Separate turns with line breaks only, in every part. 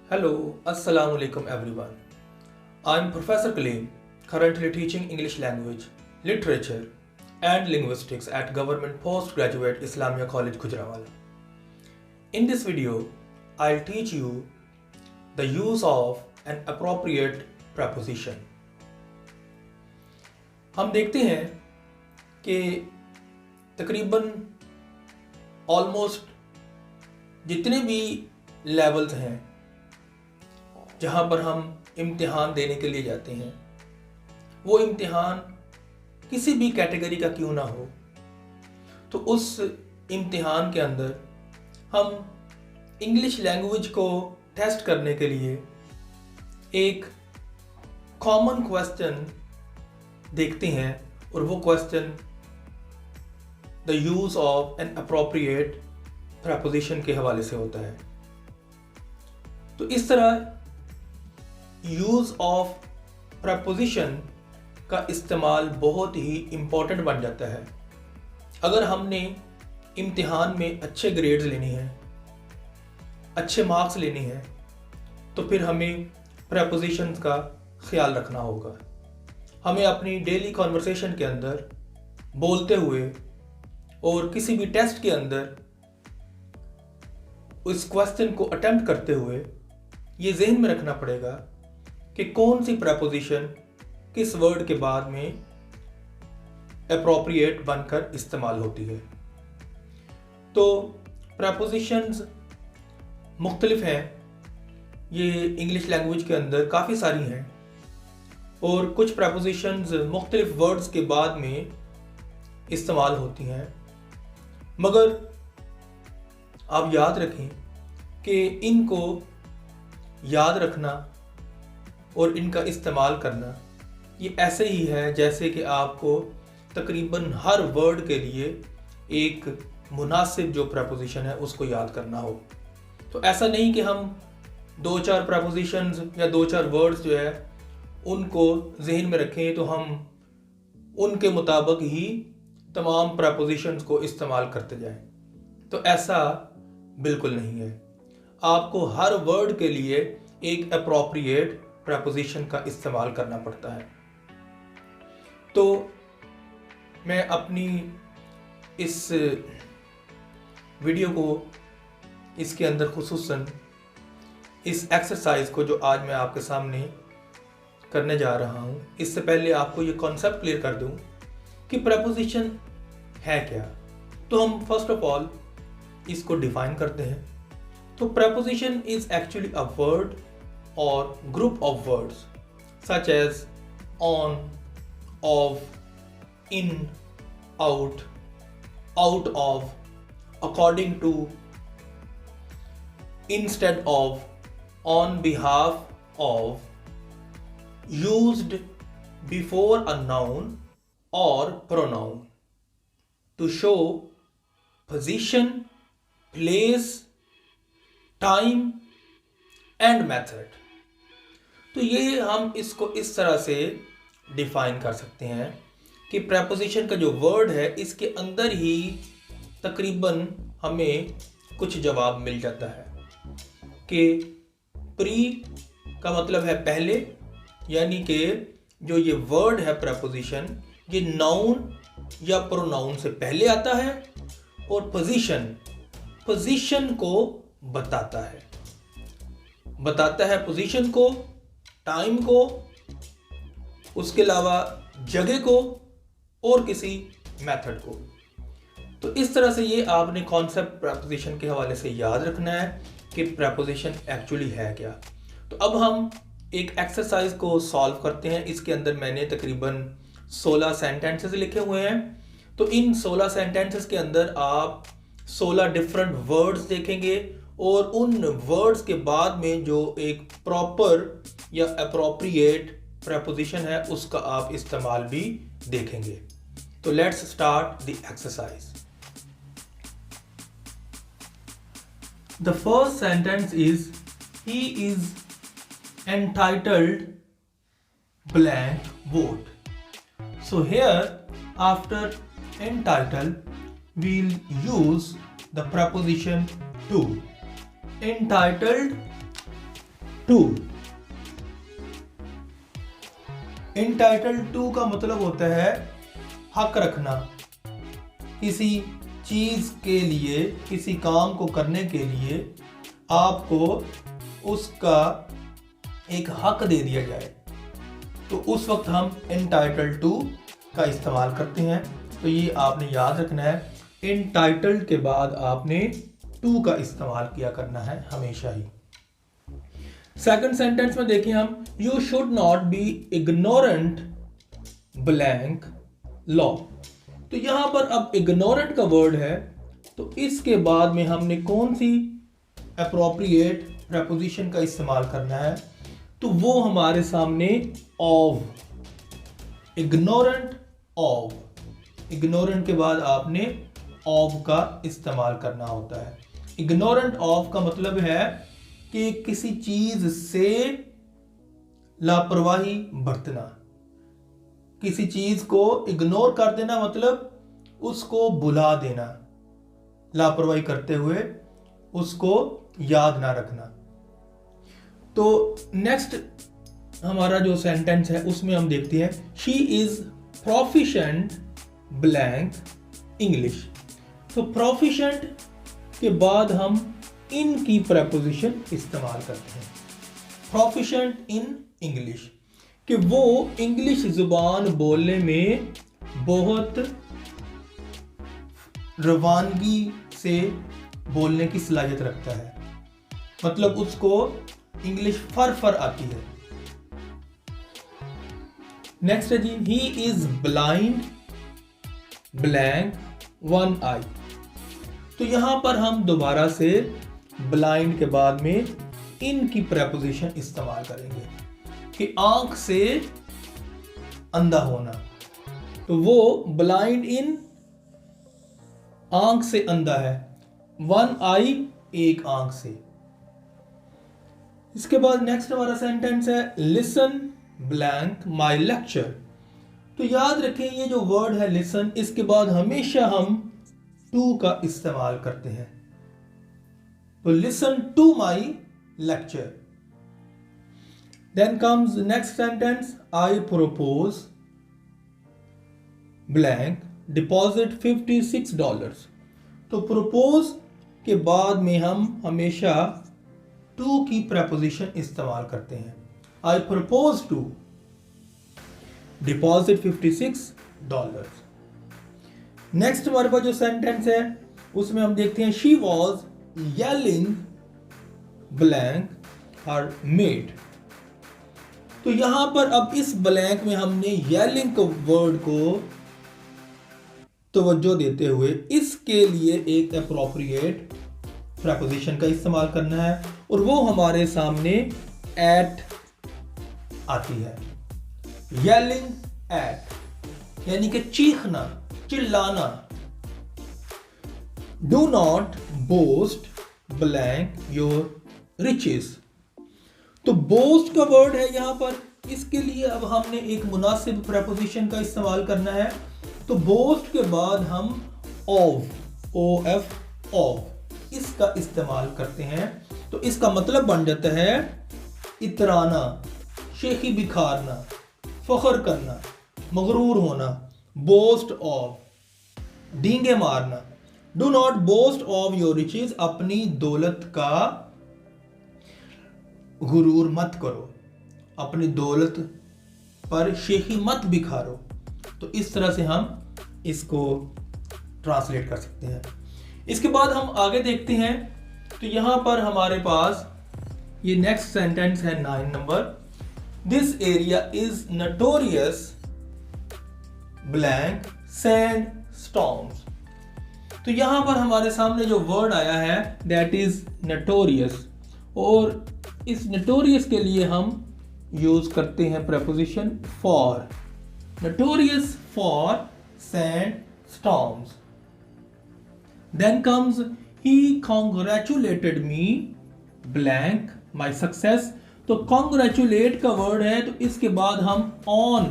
Hello, Assalamu alaikum everyone. I'm Professor Kaleem, currently teaching English language, literature, and linguistics at Government Postgraduate Islamia College, Gujranwala. In this video, I'll teach you the use of an appropriate preposition. हम देखते हैं कि तकरीबन almost जितने भी levels हैं जहाँ पर हम इम्तिहान देने के लिए जाते हैं, वो इम्तिहान किसी भी कैटेगरी का क्यों ना हो, तो उस इम्तिहान के अंदर हम इंग्लिश लैंग्वेज को टेस्ट करने के लिए एक कॉमन क्वेश्चन देखते हैं और वो question the use of an appropriate preposition के हवाले से होता है। तो इस तरह यूज़ ऑफ प्रपोजिशन का इस्तेमाल बहुत ही इम्पोर्टेंट बन जाता है। अगर हमने इम्तिहान में अच्छे ग्रेड्स लेने हैं, अच्छे मार्क्स लेने हैं, तो फिर हमें प्रपोजिशंस का ख्याल रखना होगा। हमें अपनी डेली कॉन्वर्सेशन के अंदर बोलते हुए और किसी भी टेस्ट के अंदर उस क्वेश्चन को अटेम्प्ट करते हुए ये ज़हन में रखना पड़ेगा कि कौन सी प्रपोजिशन किस वर्ड के बाद में अप्रोप्रिएट बनकर इस्तेमाल होती है। तो प्रपोजिशंस मुख्तलिफ हैं, ये इंग्लिश लैंग्वेज के अंदर काफ़ी सारी हैं और कुछ प्रपोजिशंस मुख्तलिफ वर्ड्स के बाद में इस्तेमाल होती हैं, मगर आप याद रखें कि इनको याद रखना और इनका इस्तेमाल करना ये ऐसे ही है जैसे कि आपको तकरीबन हर वर्ड के लिए एक मुनासिब जो प्रपोजिशन है उसको याद करना हो। तो ऐसा नहीं कि हम दो चार प्रपोजिशंस या दो चार वर्ड्स जो है उनको जहन में रखें तो हम उनके मुताबिक ही तमाम प्रपोजिशंस को इस्तेमाल करते जाएं। तो ऐसा बिल्कुल नहीं है। आपको हर वर्ड के लिए एक अप्रोप्रिएट प्रपोजिशन का इस्तेमाल करना पड़ता है। तो मैं अपनी इस वीडियो को इसके अंदर खुसूसन इस एक्सरसाइज को जो आज मैं आपके सामने करने जा रहा हूँ, इससे पहले आपको ये कॉन्सेप्ट क्लियर कर दूँ कि प्रपोजिशन है क्या। तो हम फर्स्ट ऑफ ऑल इसको डिफाइन करते हैं। तो preposition is actually a word or group of words such as on, of, in, out, out of, according to, instead of, on behalf of, used before a noun or pronoun to show position, place, time and method। तो ये हम इसको इस तरह से define कर सकते हैं कि प्रपोजिशन का जो वर्ड है इसके अंदर ही तकरीबन हमें कुछ जवाब मिल जाता है कि प्री का मतलब है पहले, यानी कि जो ये वर्ड है प्रपोजिशन ये नाउन या प्रोनाउन से पहले आता है और पोजीशन को बताता है पोजीशन को, टाइम को, उसके अलावा जगह को और किसी मेथड को। तो इस तरह से ये आपने कॉन्सेप्ट प्रपोजिशन के हवाले से याद रखना है कि प्रपोजिशन एक्चुअली है क्या। तो अब हम एक एक्सरसाइज को सॉल्व करते हैं। इसके अंदर मैंने तकरीबन 16 सेंटेंसेस लिखे हुए हैं। तो इन 16 सेंटेंसेस के अंदर आप 16 डिफरेंट वर्ड्स देखेंगे और उन वर्ड्स के बाद में जो एक प्रॉपर या अप्रोप्रिएट प्रपोजिशन है उसका आप इस्तेमाल भी देखेंगे। तो let's start the exercise. The first sentence is he is entitled blank vote. So here after entitle we'll use the preposition to। Entitled to. Entitled to का मतलब होता है हक रखना, किसी चीज के लिए, किसी काम को करने के लिए आपको उसका एक हक दे दिया जाए, तो उस वक्त हम इंटाइटल्ड टू का इस्तेमाल करते हैं। तो ये आपने याद रखना है, इंटाइटल्ड के बाद आपने टू का इस्तेमाल किया करना है हमेशा ही। सेकंड सेंटेंस में देखें हम, you should not be ignorant blank law. तो यहां पर अब इग्नोरेंट का वर्ड है, तो इसके बाद में हमने कौन सी अप्रोप्रिएट प्रेपोजिशन का इस्तेमाल करना है, तो वो हमारे सामने ऑफ, इग्नोरेंट ऑफ। इग्नोरेंट के बाद आपने ऑफ का इस्तेमाल करना होता है। इग्नोरेंट ऑफ का मतलब है कि किसी चीज से लापरवाही बरतना, किसी चीज को इग्नोर कर देना मतलब उसको भुला देना, लापरवाही करते हुए उसको याद ना रखना। तो नेक्स्ट हमारा जो सेंटेंस है उसमें हम देखते हैं, she is proficient blank English. तो प्रोफिशिएंट के बाद हम इन की प्रेपोजिशन इस्तेमाल करते हैं। प्रोफिशिएंट इन इंग्लिश, कि वो इंग्लिश जुबान बोलने में बहुत रवानगी से बोलने की सलाहियत रखता है, मतलब उसको इंग्लिश फर आती है। नेक्स्ट है जी, he is blind blank one eye. तो यहां पर हम दोबारा से ब्लाइंड के बाद में इन की प्रेपोजिशन इस्तेमाल करेंगे कि आंख से अंधा होना। तो वो ब्लाइंड इन, आंख से अंधा है, वन आई एक आंख से। इसके बाद नेक्स्ट हमारा सेंटेंस है, लिसन ब्लैंक माई लेक्चर। तो याद रखें ये जो वर्ड है लिसन, इसके बाद हमेशा हम टू का इस्तेमाल करते हैं। तो listen to my lecture. Then comes next sentence, I propose blank deposit $56। तो प्रोपोज के बाद में हम हमेशा टू की प्रेपोजिशन इस्तेमाल करते हैं। I propose to deposit $56। Next हमारे पास जो सेंटेंस है उसमें हम देखते हैं, she was yelling blank her maid. तो यहां पर अब इस ब्लैंक में हमने येलिंग वर्ड को तवज्जो देते हुए इसके लिए एक एप्रोप्रिएट प्रेपोजिशन का इस्तेमाल करना है, और वो हमारे सामने एट आती है। येलिंग एट यानी कि चीखना, चिल्लाना। Do not boast blank your riches. तो बोस्ट का वर्ड है यहां पर, इसके लिए अब हमने एक मुनासिब प्रेपोजिशन का इस्तेमाल करना है। तो बोस्ट के बाद हम ऑफ, ओ एफ ऑफ, इसका इस्तेमाल करते हैं। तो इसका मतलब बन जाता है इतराना, शेखी बिखारना, फख्र करना, मगरूर होना। बोस्ट ऑफ, डींगे मारना। Do not boast of your riches, अपनी दौलत का गुरूर मत करो, अपनी दौलत पर शेखी मत बिखारो। तो इस तरह से हम इसको ट्रांसलेट कर सकते हैं। इसके बाद हम आगे देखते हैं, तो यहां पर हमारे पास ये नेक्स्ट सेंटेंस है 9 number, this area is notorious blank sand storms. तो यहां पर हमारे सामने जो वर्ड आया है दैट इज नोटोरियस, और इस नोटोरियस के लिए हम यूज करते हैं preposition for. Notorious for sand storms. Then comes he congratulated me blank my success. तो कॉन्ग्रेचुलेट का वर्ड है, तो इसके बाद हम ऑन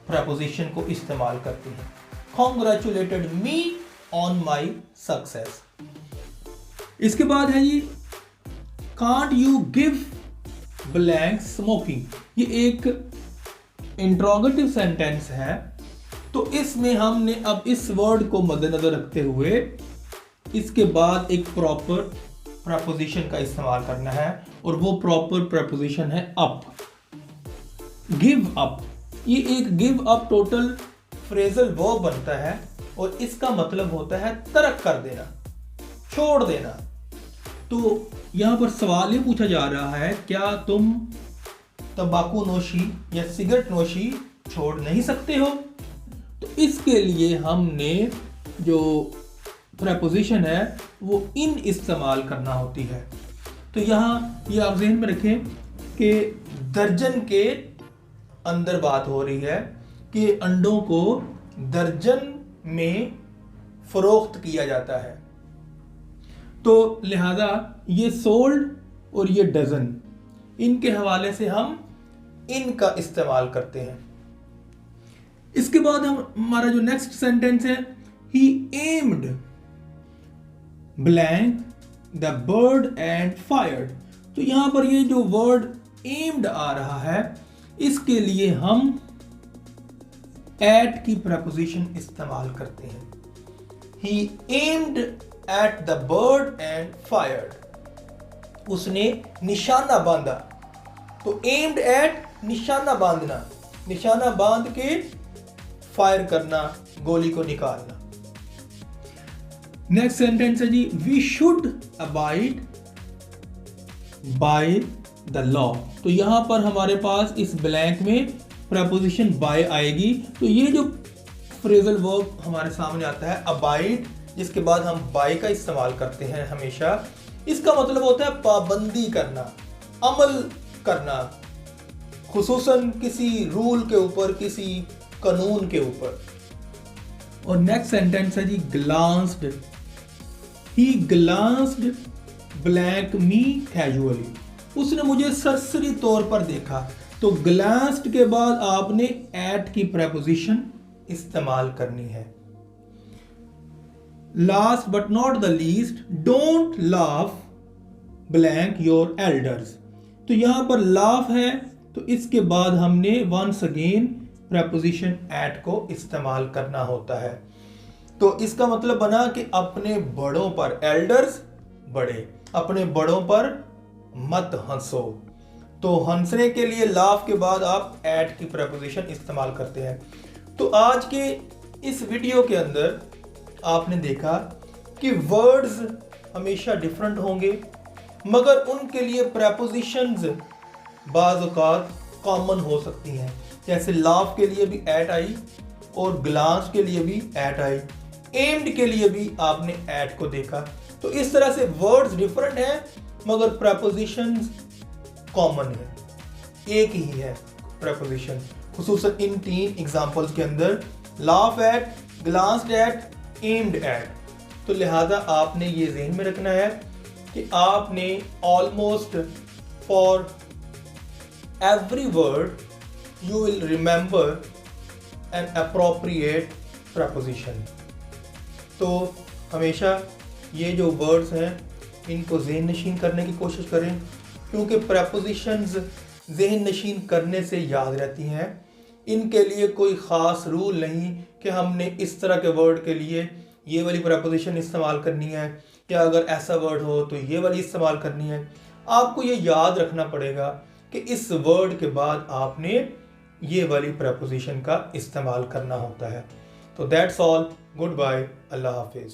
प्रेपोजिशन को इस्तेमाल करते हैं। Congratulated me on my success. इसके बाद है ये can't you give blank smoking, ये एक इंट्रोगेटिव सेंटेंस है। तो इसमें हमने अब इस वर्ड को मद्देनजर रखते हुए इसके बाद एक प्रॉपर प्रपोजिशन का इस्तेमाल करना है, और वो प्रॉपर प्रपोजिशन है अप, गिव अप। ये एक give up total phrasal verb बनता है, और इसका मतलब होता है तर्क कर देना, छोड़ देना। तो यहां पर सवाल ये पूछा जा रहा है, क्या तुम तंबाकू नोशी या सिगरेट नोशी छोड़ नहीं सकते हो? तो इसके लिए हमने जो प्रपोजिशन है वो इन इस्तेमाल करना होती है। तो यहाँ ये आप ज़हन में रखें कि दर्जन के अंदर बात हो रही है कि अंडों को दर्जन में फरोख्त किया जाता है। तो लिहाजा ये सोल्ड और ये डजन, इनके हवाले से हम इनका इस्तेमाल करते हैं। इसके बाद हमारा जो नेक्स्ट सेंटेंस है, he aimed blank the bird and fired. तो यहां पर ये जो वर्ड एम्ड आ रहा है, इसके लिए हम एट की प्रपोजिशन इस्तेमाल करते हैं। He aimed at the bird and fired, उसने निशाना बांधा। तो एम्ड एट निशाना बांधना, निशाना बांध के फायर करना, गोली को निकालना। नेक्स्ट सेंटेंस है जी, we should abide by the law. तो यहां पर हमारे पास इस ब्लैंक में प्रपोजिशन बाय आएगी। तो ये जो फ्रेजल वर्ब हमारे सामने आता है अबाइड, जिसके बाद हम बाय का इस्तेमाल करते हैं हमेशा, इसका मतलब होता है पाबंदी करना, अमल करना, खुसूसन किसी रूल के ऊपर, किसी कानून के ऊपर। और नेक्स्ट सेंटेंस है जी, ग्लांस्ड, ही ग्लांस्ड ब्लैंक मी कैजुअली, उसने मुझे सरसरी तौर पर देखा। तो ग्लांस्ड के बाद आपने एट की प्रपोजिशन इस्तेमाल करनी है। Last but not the least, don't laugh blank your elders. तो यहां पर लाफ है, तो इसके बाद हमने वंस अगेन प्रपोजिशन एट को इस्तेमाल करना होता है। तो इसका मतलब बना कि अपने बड़ों पर, एल्डर्स बड़े, अपने बड़ों पर मत हंसो। तो हंसने के लिए लाफ के बाद आप एट की प्रपोजिशन इस्तेमाल करते हैं। तो आज के इस वीडियो के अंदर आपने देखा कि वर्ड्स हमेशा डिफरेंट होंगे, मगर उनके लिए प्रपोजिशंस बाज़ औक़ात कॉमन हो सकती हैं। जैसे लाफ के लिए भी एट आई और ग्लांस के लिए भी एट आई, एम्ड के लिए भी आपने एट को देखा। तो इस तरह से वर्ड्स डिफरेंट हैं, मगर प्रपोजिशंस कॉमन है, एक ही है प्रपोजिशन, खुसूसन इन 3 एग्जांपल्स के अंदर, laugh at, glanced at, aimed at. तो लिहाजा आपने ये ज़हन में रखना है कि आपने almost for every word you will remember an appropriate preposition। तो हमेशा ये जो वर्ड्स हैं इनको ज़हन नशीन करने की कोशिश करें, क्योंकि prepositions ज़हन नशीन करने से याद रहती हैं। इनके लिए कोई ख़ास रूल नहीं कि हमने इस तरह के वर्ड के लिए ये वाली preposition इस्तेमाल करनी है, या अगर ऐसा वर्ड हो तो ये वाली इस्तेमाल करनी है। आपको ये याद रखना पड़ेगा कि इस वर्ड के बाद आपने ये वाली प्रपोजिशन का इस्तेमाल करना होता है। तो दैट्स ऑल, गुड बाय, अल्लाह हाफिज़।